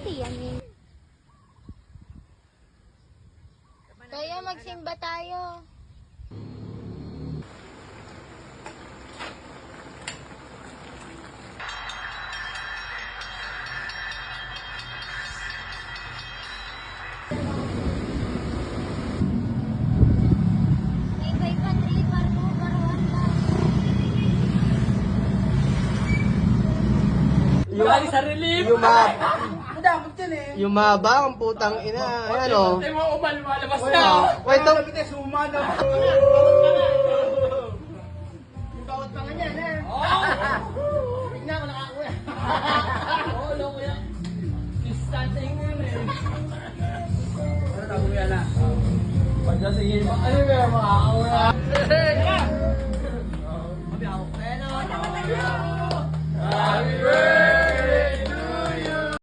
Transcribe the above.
Pati yan eh. Kaya magsimba tayo. Yumaba ang putang ina. Ayan o. Ay, mga umal, malabas na. Wait, ito. Sumana po. Yung bawat pa nga niyan, eh. Tignan ko nakakuha. Oo, loko yan. Distancing mo yun, eh. Ano tago mo yan, ah? Pagdatingin mo, ano ba yung makakakuha?